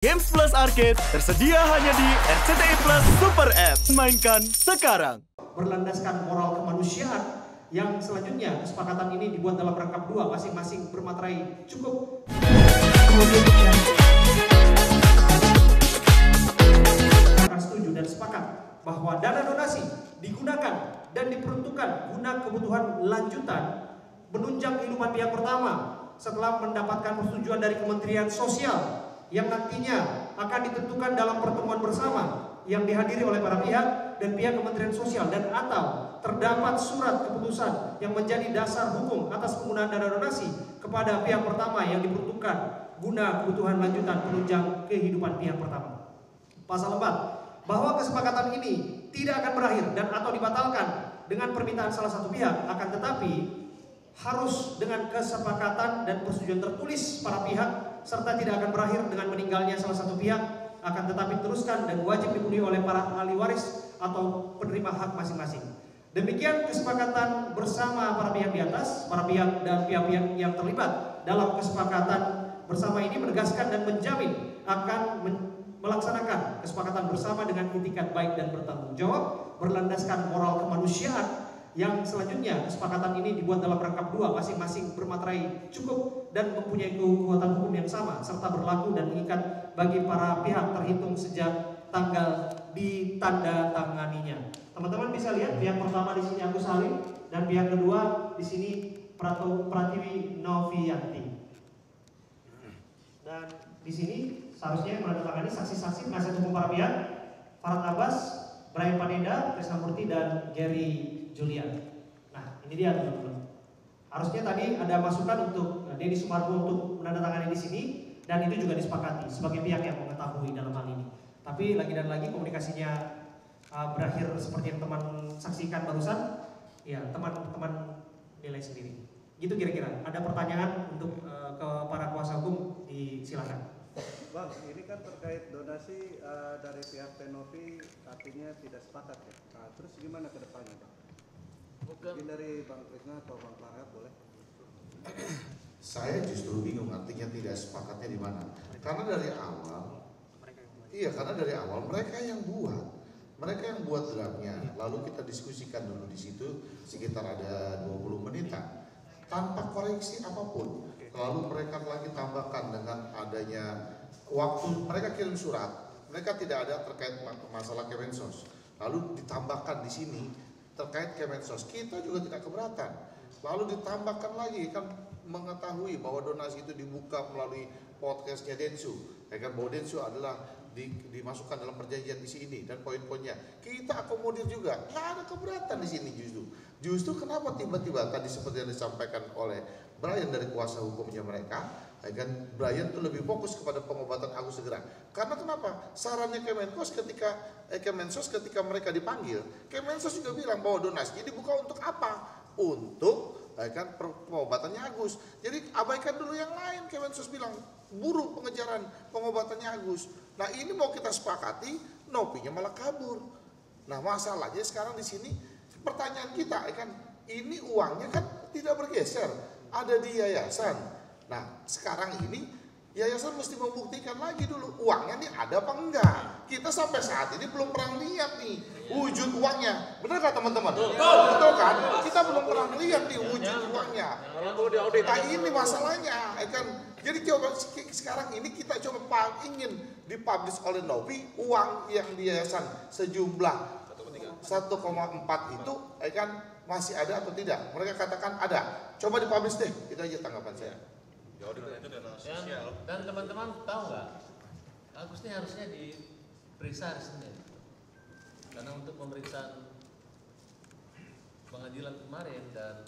Games Plus Arcade tersedia hanya di RCTI Plus Super App. Mainkan sekarang. Berlandaskan moral kemanusiaan yang selanjutnya kesepakatan ini dibuat dalam rangkap dua, masing-masing bermaterai cukup. Akan setuju dan sepakat bahwa dana donasi digunakan dan diperuntukkan guna kebutuhan lanjutan menunjang kehidupan pihak pertama setelah mendapatkan persetujuan dari Kementerian Sosial yang nantinya akan ditentukan dalam pertemuan bersama yang dihadiri oleh para pihak dan pihak Kementerian Sosial, dan atau terdapat surat keputusan yang menjadi dasar hukum atas penggunaan dana donasi kepada pihak pertama yang diperuntukkan guna kebutuhan lanjutan penunjang kehidupan pihak pertama. Pasal 4, bahwa kesepakatan ini tidak akan berakhir dan atau dibatalkan dengan permintaan salah satu pihak, akan tetapi harus dengan kesepakatan dan persetujuan tertulis para pihak, serta tidak akan berakhir dengan meninggalnya salah satu pihak, akan tetapi teruskan dan wajib dipenuhi oleh para ahli waris atau penerima hak masing-masing. Demikian kesepakatan bersama para pihak di atas. Para pihak dan pihak-pihak yang terlibat dalam kesepakatan bersama ini menegaskan dan menjamin akan melaksanakan kesepakatan bersama dengan itikat baik dan bertanggung jawab, berlandaskan moral kemanusiaan yang selanjutnya kesepakatan ini dibuat dalam rangkap dua, masing-masing bermaterai cukup dan mempunyai kekuatan hukum yang sama serta berlaku dan mengikat bagi para pihak terhitung sejak tanggal ditandatanganinya. Teman-teman bisa lihat pihak pertama di sini Agus Salim dan pihak kedua di sini Pratiwi Novianti. Dan di sini seharusnya yang menandatangani saksi-saksi penasihat hukum para pihak Farad Abbas, Brian Paneda, Krisnamurti, dan Gary Julian. Nah, ini dia teman-teman. Harusnya tadi ada masukan untuk Denny Sumargo untuk menandatangani di sini, dan itu juga disepakati sebagai pihak yang mengetahui dalam hal ini. Tapi lagi dan lagi komunikasinya berakhir seperti yang teman saksikan barusan. Ya, teman-teman nilai sendiri. Gitu kira-kira. Ada pertanyaan untuk ke para kuasa hukum, silakan. Bang, ini kan terkait donasi dari pihak Tenovi artinya tidak sepakat ya. Nah, terus gimana ke depannya, Bang? Mungkin dari Bang Krisna atau Bang Farhat boleh? Saya justru bingung artinya tidak sepakatnya di mana. Karena dari awal, mereka yang buat draftnya. Lalu kita diskusikan dulu di situ sekitar ada 20 menitan tanpa koreksi apapun. Lalu mereka lagi tambahkan dengan adanya waktu mereka kirim surat, mereka tidak ada terkait masalah Kemensos. Lalu ditambahkan di sini terkait Kemensos, kita juga tidak keberatan. Lalu ditambahkan lagi kan mengetahui bahwa donasi itu dibuka melalui podcastnya Densu, kan bahwa Densu adalah dimasukkan dalam perjanjian di sini dan poin-poinnya kita akomodir juga, nggak ada keberatan di sini justru kenapa tiba-tiba tadi seperti yang disampaikan oleh Brian dari kuasa hukumnya mereka, kan Brian itu lebih fokus kepada pengobatan Agus segera. Karena kenapa? Sarannya Kemensos ketika mereka dipanggil, Kemensos juga bilang bahwa donasi dibuka untuk apa? Untuk kan pengobatannya Agus. Jadi abaikan dulu yang lain. Kemensos bilang buru pengejaran pengobatannya Agus. Nah ini mau kita sepakati, Nopinya malah kabur. Nah masalahnya sekarang di sini pertanyaan kita kan ini uangnya kan tidak bergeser, ada di yayasan. Nah sekarang ini yayasan mesti membuktikan lagi dulu uangnya nih ada apa enggak. Kita sampai saat ini belum pernah lihat nih wujud uangnya. Benar gak teman-teman? Betul kan? Kita belum pernah lihat nih wujud uangnya. Nah ini masalahnya kan. Jadi coba sekarang ini kita coba ingin dipublish oleh Novi uang yang di yayasan sejumlah 1,4 itu kan masih ada atau tidak? Mereka katakan ada. Coba dipublish deh. Itu aja tanggapan saya. Dan teman-teman tahu nggak, Agus ini harusnya diperiksa hari Senin, karena untuk pemeriksaan pengadilan kemarin dan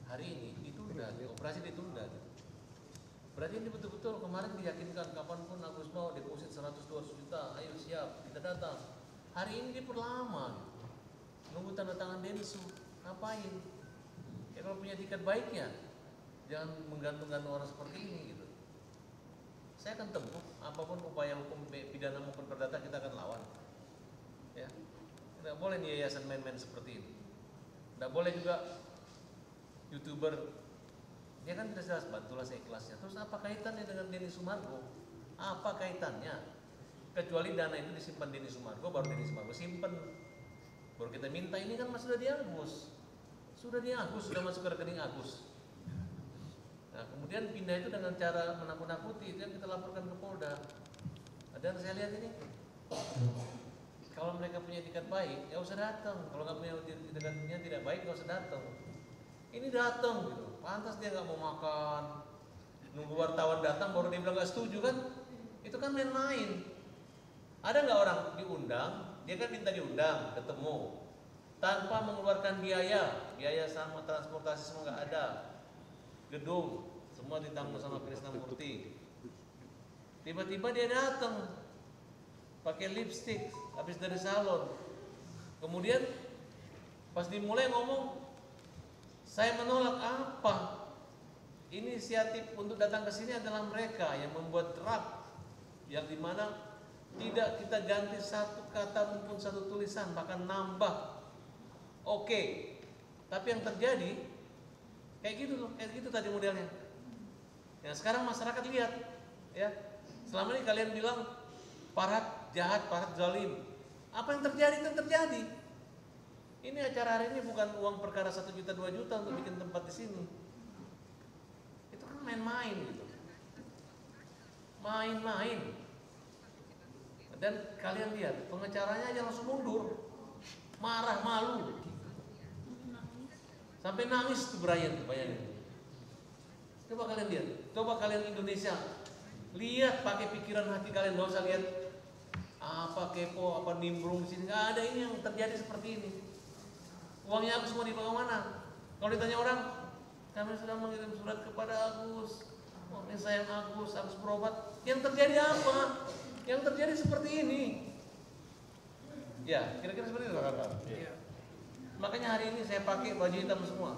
hari ini ditunda, operasi ditunda. Berarti ini betul-betul kemarin diyakinkan kapanpun Agus mau deposit 100-200 juta, ayo siap, kita datang. Hari ini diperlama, nunggu tanda tangan Densu, ngapain? Ya kalau punya tiket baiknya, jangan menggantungkan orang seperti ini gitu. Saya akan tempuh apapun upaya hukum pidana maupun perdata, kita akan lawan. Ya, tidak boleh nih yayasan main-main seperti ini. Tidak boleh juga YouTuber, dia kan jelas bantulah seikhlasnya. Terus apa kaitannya dengan Denny Sumargo? Apa kaitannya? Kecuali dana itu disimpan Denny Sumargo, baru Denny Sumargo simpen. Baru kita minta, ini kan sudah di Agus. Sudah di Agus, sudah masuk ke rekening Agus. Nah, kemudian pindah itu dengan cara menakut-nakuti, itu yang kita laporkan ke Polda. Dan saya lihat ini, kalau mereka punya etikat baik, ya usah datang. Kalau nggak punya etikatnya tidak baik, nggak usah datang. Ini datang gitu, pantas dia nggak mau makan. Nunggu wartawan datang baru dia bilang nggak setuju kan? Itu kan main-main. Ada nggak orang diundang? Dia kan minta diundang, ketemu, tanpa mengeluarkan biaya sama transportasi semua nggak ada. Gedung semua ditanggung sama Krisnamurti. Tiba-tiba dia datang pakai lipstick habis dari salon. Kemudian pas dimulai ngomong, saya menolak. Apa? Inisiatif untuk datang ke sini adalah mereka yang membuat draft yang dimana tidak kita ganti satu kata maupun satu tulisan, bahkan nambah. Oke. Tapi yang terjadi kayak gitu tadi modelnya. Ya sekarang masyarakat lihat, ya. Selama ini kalian bilang Farhad jahat, Farhad zalim. Apa yang terjadi? Itu terjadi. Ini acara hari ini bukan uang perkara 1 juta 2 juta untuk bikin tempat di sini. Itu kan main-main gitu. Main-main. Dan kalian lihat pengacaranya aja langsung mundur. Marah, malu. Sampai nangis tuh Brian tuh, bayangin. Coba kalian lihat, coba kalian Indonesia lihat pakai pikiran hati kalian, nggak usah lihat apa kepo, apa nimbrung di sini, nggak ada. Ini yang terjadi seperti ini. Uangnya Agus mau dibawa mana? Kalau ditanya orang, kami sudah mengirim surat kepada Agus, uangnya sayang Agus berobat. Yang terjadi apa? Yang terjadi seperti ini. Ya, kira-kira seperti itu kakak. Ya. Makanya hari ini saya pakai baju hitam semua.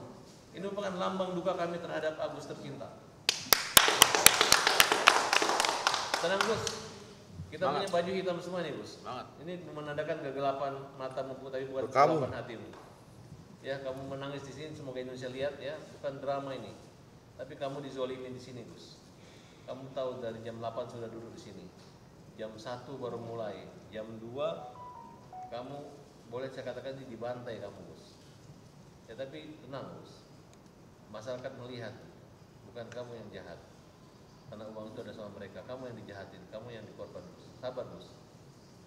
Ini merupakan lambang duka kami terhadap Agus tercinta. Tenang Gus, kita punya baju hitam semua nih Gus. Ini menandakan kegelapan matamu tapi bukan kegelapan hatimu. Ya, kamu menangis di sini, semoga Indonesia lihat ya, bukan drama ini. Tapi kamu dizolimi di sini Gus. Kamu tahu dari jam 8 sudah duduk di sini. Jam 1 baru mulai, jam 2 kamu boleh saya katakan dibantai kamu Gus. Ya tapi tenang Gus, masyarakat melihat bukan kamu yang jahat, karena uang itu ada sama mereka. Kamu yang dijahatin, kamu yang dikorban Gus. Sabar Gus,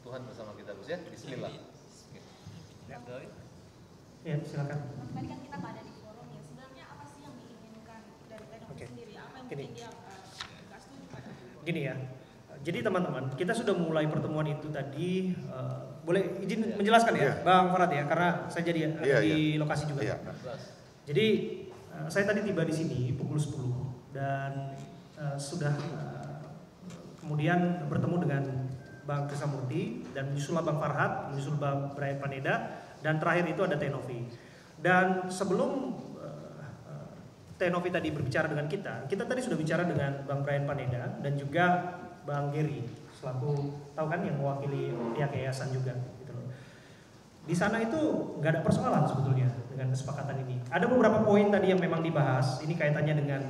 Tuhan bersama kita Gus ya. Bismillah. Ya silakan. Tadi kan kita pada di forum ya, sebenarnya apa sih yang diinginkan dari Tenopi sendiri? Apa yang mungkin dia nggak setuju pada? Gini ya. Jadi teman-teman, kita sudah mulai pertemuan itu tadi. Boleh izin menjelaskan ya, Bang Farhad ya, karena saya jadi di lokasi juga. Jadi saya tadi tiba di sini pukul 10 dan sudah kemudian bertemu dengan Bang Krisnamurti dan menyusul Bang Farhad, menyusul Bang Brian Paneda, dan terakhir itu ada Tenovi. Dan sebelum Tenovi tadi berbicara dengan kita tadi sudah bicara dengan Bang Brian Paneda dan juga Bang Geri, selaku tahu kan yang mewakili pihak yayasan juga gitu loh. Di sana itu nggak ada persoalan sebetulnya dengan kesepakatan ini. Ada beberapa poin tadi yang memang dibahas, ini kaitannya dengan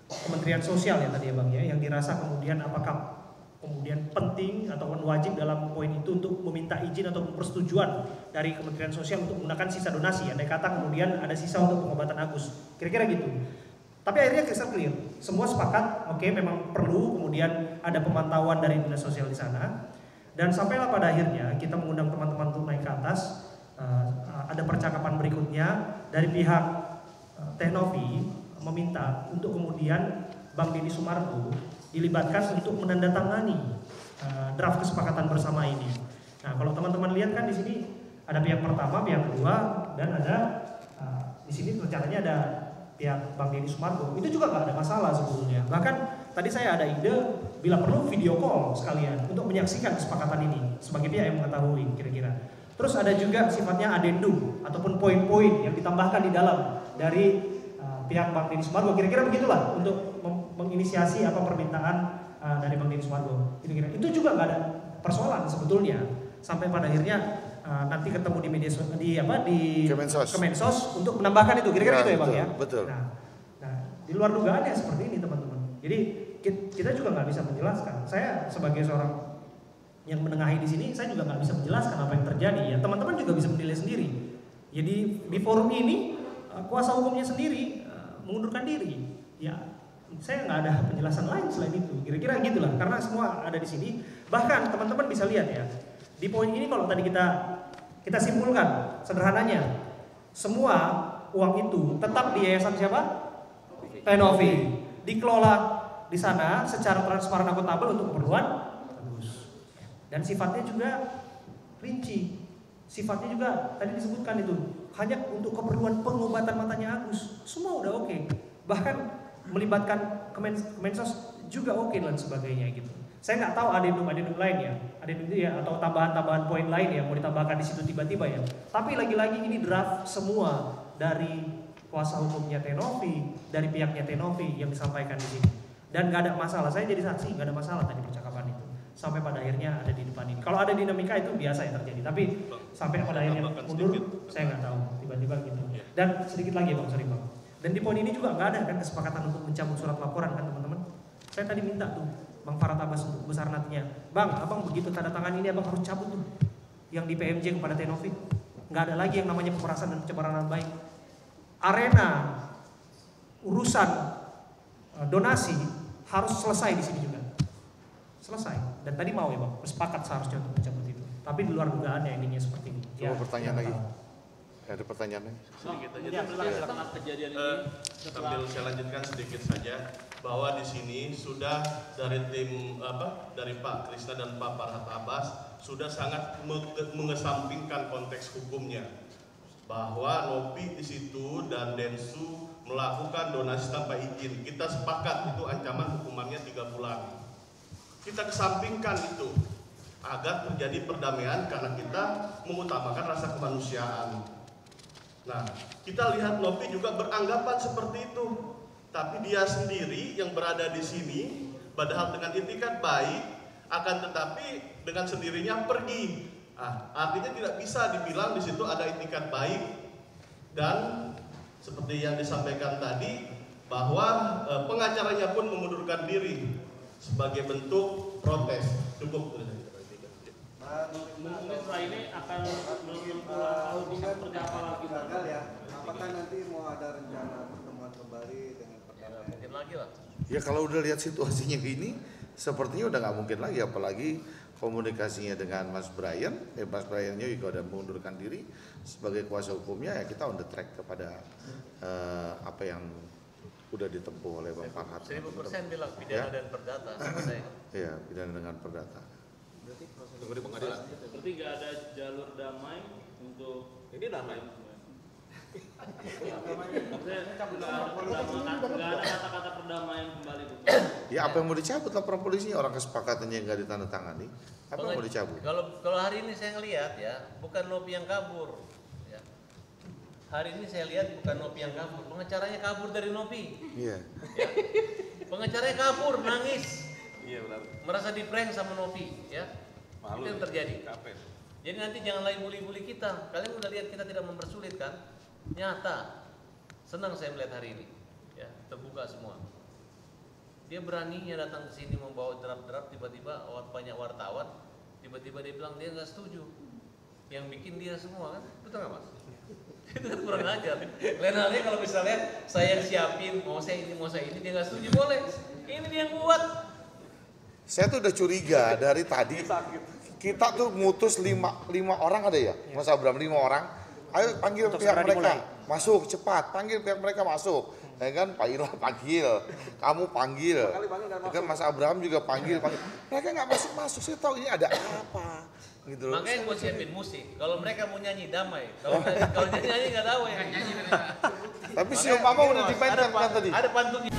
Kementerian Sosial ya tadi ya Bang ya, yang dirasa kemudian apakah kemudian penting ataupun wajib dalam poin itu untuk meminta izin atau persetujuan dari Kementerian Sosial untuk menggunakan sisa donasi. Andai kata kemudian ada sisa untuk pengobatan Agus, kira-kira gitu. Tapi akhirnya crystal clear, semua sepakat, oke, memang perlu kemudian ada pemantauan dari dinas sosial di sana. Dan sampailah pada akhirnya kita mengundang teman-teman untuk naik ke atas. Ada percakapan berikutnya dari pihak Tenovi meminta untuk kemudian Bang Denny Sumargo dilibatkan untuk menandatangani draft kesepakatan bersama ini. Nah, kalau teman-teman lihat kan di sini ada pihak pertama, pihak kedua, dan ada di sini rencananya ada pihak Bang Denny Sumargo. Itu juga nggak ada masalah sebetulnya. Bahkan tadi saya ada ide bila perlu video call sekalian untuk menyaksikan kesepakatan ini sebagai pihak yang mengetahui kira-kira. Terus ada juga sifatnya adendum ataupun poin-poin yang ditambahkan di dalam dari pihak Bang Denny Sumargo. Kira-kira begitulah untuk menginisiasi apa permintaan dari Bang Denny Sumargo. Itu juga nggak ada persoalan sebetulnya sampai pada akhirnya nanti ketemu di media di Kemensos untuk menambahkan itu kira-kira gitu ya Bang ya. Betul. Nah, di luar dugaan ya seperti ini teman-teman. Jadi kita juga nggak bisa menjelaskan. Saya sebagai seorang yang menengahi di sini, saya juga nggak bisa menjelaskan apa yang terjadi. Ya teman-teman juga bisa menilai sendiri. Jadi di forum ini kuasa hukumnya sendiri mengundurkan diri. Ya saya nggak ada penjelasan lain selain itu. Kira-kira gitulah. Karena semua ada di sini. Bahkan teman-teman bisa lihat ya di poin ini kalau tadi kita simpulkan sederhananya, semua uang itu tetap di yayasan siapa? Tenovi. Dikelola di sana secara transparan akuntabel untuk keperluan Agus. Dan sifatnya juga rinci. Sifatnya juga tadi disebutkan itu hanya untuk keperluan pengobatan matanya Agus. Semua udah oke. Bahkan melibatkan Kemensos juga oke dan sebagainya gitu. Saya nggak tahu adendum lain ya, adendum itu ya atau tambahan poin lain yang mau ditambahkan di situ tiba-tiba ya. Tapi lagi-lagi ini draft semua dari kuasa hukumnya Tenovi, dari pihaknya Tenovi yang disampaikan di sini. Dan nggak ada masalah, saya jadi saksi, nggak ada masalah tadi percakapan itu. Sampai pada akhirnya ada di depan ini. Kalau ada dinamika itu biasa yang terjadi, tapi sampai pada akhirnya mundur, saya nggak tahu, tiba-tiba gitu. Dan sedikit lagi Bang, sorry Bang. Dan di poin ini juga nggak ada kan kesepakatan untuk mencabut surat laporan kan teman-teman. Saya tadi minta tuh Bang Farad Abbas untuk besarnatnya, Bang, abang begitu tanda tangan ini abang harus cabut tuh yang di PMJ kepada Tenovi. Nggak ada lagi yang namanya pemerasan dan pencemaran nama baik. Arena urusan donasi harus selesai di sini juga. Selesai. Dan tadi mau ya Bang, bersepakat seharusnya untuk mencabut itu. Tapi di luar dugaan ya ininya seperti ini. Coba pertanyaan lagi. Ada pertanyaan lagi? Sedikit aja setelah kejadian ini. Sambil saya lanjutkan sedikit saja bahwa di sini sudah dari tim dari Pak Krisna dan Pak Farhad Abbas sudah sangat mengesampingkan konteks hukumnya bahwa Nopi di situ dan Densu melakukan donasi tanpa izin. Kita sepakat itu ancaman hukumannya 3 bulan. Kita kesampingkan itu agar terjadi perdamaian karena kita mengutamakan rasa kemanusiaan. Nah, kita lihat Nopi juga beranggapan seperti itu, tapi dia sendiri yang berada di sini, padahal dengan itikat baik, akan tetapi dengan sendirinya pergi. Artinya tidak bisa dibilang di situ ada itikat baik dan seperti yang disampaikan tadi bahwa pengacaranya pun mengundurkan diri sebagai bentuk protes. Cukup. Mungkin setelah ini akan bisa seperti apa lagi? Gagal ya. Apakah nanti mau ada rencana pertemuan kembali dengan perdamaian? Mungkin lagi lah. Ya kalau udah lihat situasinya gini, sepertinya udah nggak mungkin lagi, apalagi komunikasinya dengan Mas Brian. Mas Briannya juga udah mengundurkan diri sebagai kuasa hukumnya, ya kita on the track kepada apa yang udah ditempuh oleh Bang Farhad. 1000% bilang pidana dan perdata selesai. Iya, pidana dengan perdata. Tunggu di pengadilan. Berarti nggak ada jalur damai untuk ini damai. Nggak ada kata-kata perdamaian kembali. Ya apa yang mau dicabut laporan polisinya, orang kesepakatannya nggak ditandatangani. Apa yang mau dicabut? Kalau hari ini saya ngelihat ya, bukan Nopi yang kabur. Ya. Hari ini saya lihat bukan Nopi yang kabur, pengacaranya kabur dari Nopi. Iya. Ya. Pengacaranya kabur, nangis. Iya benar. Merasa di-prank sama Nopi, ya. Malu, itu yang terjadi. Kapen. Jadi nanti jangan lagi bully-bully kita. Kalian udah lihat kita tidak mempersulit kan? Nyata. Senang saya melihat hari ini. Ya, terbuka semua. Dia beraninya datang ke sini membawa draft-draft, tiba-tiba banyak wartawan, tiba-tiba dia bilang dia nggak setuju. Yang bikin dia semua kan? Betul nggak Mas? Itu kan kurang ajar. Lain halnya kalau misalnya saya siapin mau saya ini dia nggak setuju boleh. Ini dia yang buat. Saya tuh udah curiga dari tadi. Kita tuh ngutus 5 orang ada ya, Mas Abram, 5 orang. Ayo panggil pihak mereka masuk cepat, panggil pihak mereka masuk. Ya kan, Pak Ila panggil, kamu panggil. Ya kan, Mas Abraham juga panggil. Mereka nggak masuk. Saya tahu ini ada apa. Gitu loh. Makanya gue siapin musik. Kalau mereka mau nyanyi damai. Kalau nyanyi nggak tahu ya. Tapi si Mama udah dimainkan kan tadi. Ada pantun.